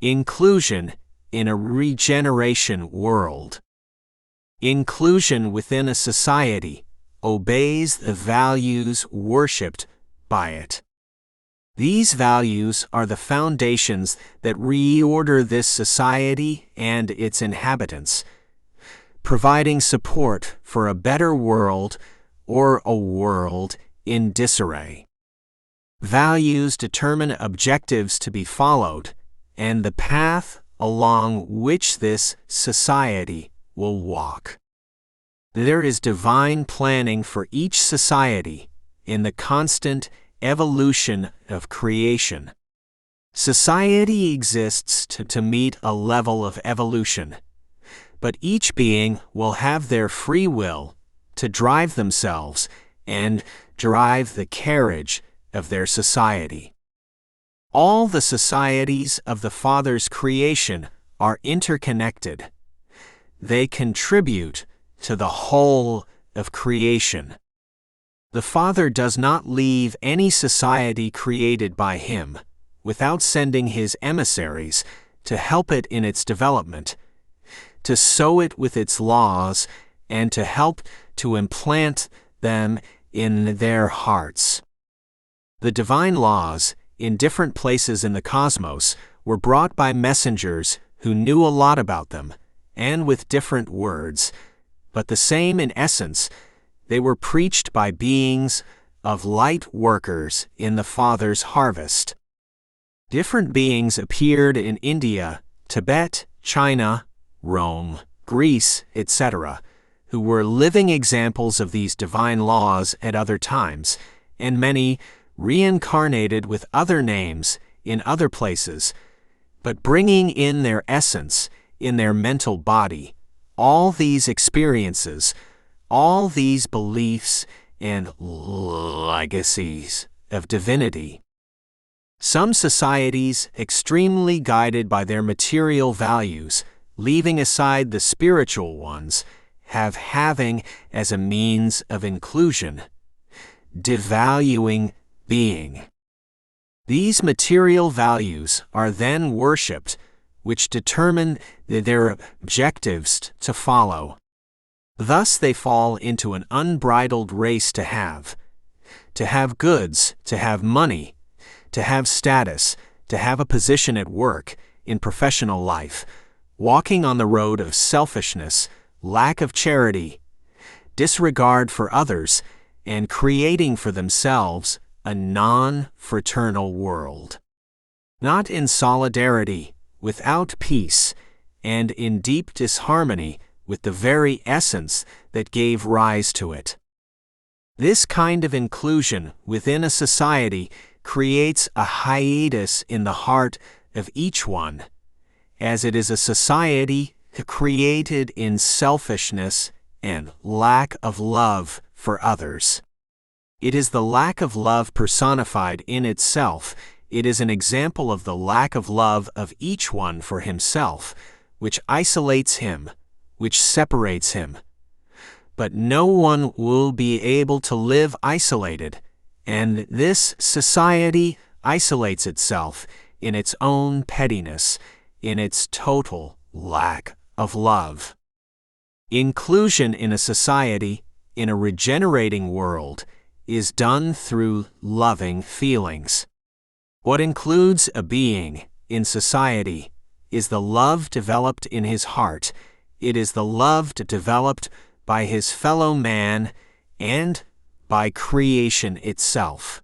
Inclusion in a regeneration world. Inclusion within a society obeys the values worshipped by it. These values are the foundations that reorder this society and its inhabitants, providing support for a better world or a world in disarray. Values determine objectives to be followed and the path along which this society will walk. There is divine planning for each society in the constant evolution of creation. Society exists to meet a level of evolution, but each being will have their free will to drive themselves and drive the carriage of their society. All the societies of the Father's creation are interconnected. They contribute to the whole of creation. The Father does not leave any society created by Him without sending His emissaries to help it in its development, to sow it with its laws, and to help to implant them in their hearts. The divine laws, in different places in the cosmos, were brought by messengers who knew a lot about them, and with different words, but the same in essence. They were preached by beings of light workers in the Father's harvest. Different beings appeared in India, Tibet, China, Rome, Greece, etc., who were living examples of these divine laws at other times, and many reincarnated with other names in other places, but bringing in their essence, in their mental body, all these experiences, all these beliefs and legacies of divinity. Some societies, extremely guided by their material values, leaving aside the spiritual ones, have having as a means of inclusion, devaluing being. These material values are then worshipped, which determine their objectives to follow. Thus they fall into an unbridled race to have goods, to have money, to have status, to have a position at work, in professional life, walking on the road of selfishness, lack of charity, disregard for others, and creating for themselves a non-fraternal world. Not in solidarity, without peace, and in deep disharmony with the very essence that gave rise to it. This kind of inclusion within a society creates a hiatus in the heart of each one, as it is a society created in selfishness and lack of love for others. It is the lack of love personified in itself. It is an example of the lack of love of each one for himself, which isolates him, which separates him. But no one will be able to live isolated, and this society isolates itself in its own pettiness, in its total lack of love. Inclusion in a society, in a regenerating world, is done through loving feelings. What includes a being in society is the love developed in his heart. It is the love developed by his fellow man and by creation itself.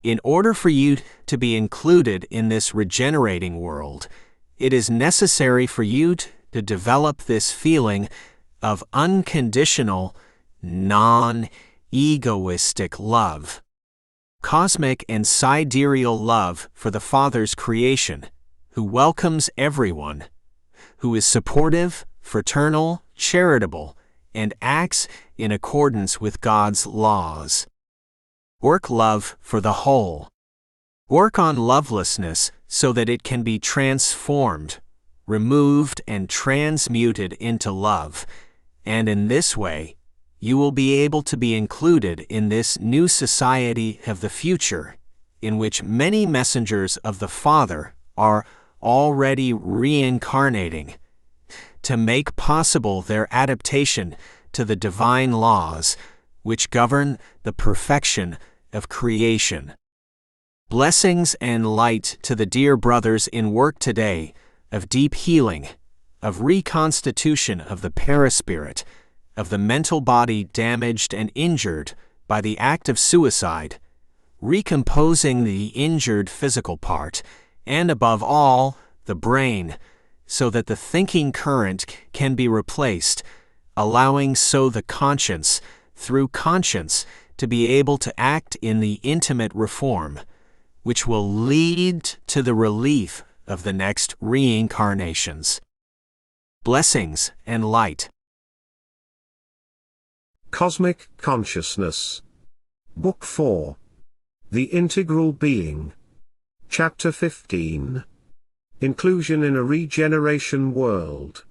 In order for you to be included in this regenerating world, it is necessary for you to develop this feeling of unconditional, non-egoistic love. Cosmic and sidereal love for the Father's creation, who welcomes everyone, who is supportive, fraternal, charitable, and acts in accordance with God's laws. Work love for the whole. Work on lovelessness so that it can be transformed, removed, and transmuted into love, and in this way, you will be able to be included in this new society of the future, in which many messengers of the Father are already reincarnating, to make possible their adaptation to the divine laws which govern the perfection of creation. Blessings and light to the dear brothers in work today of deep healing, of reconstitution of the paraspirit, of the mental body damaged and injured by the act of suicide, recomposing the injured physical part, and above all, the brain, so that the thinking current can be replaced, allowing so the conscience, through conscience, to be able to act in the intimate reform, which will lead to the relief of the next reincarnations. Blessings and light. Cosmic Consciousness. Book 4. The Integral Being. Chapter 15. Inclusion in a Regeneration World.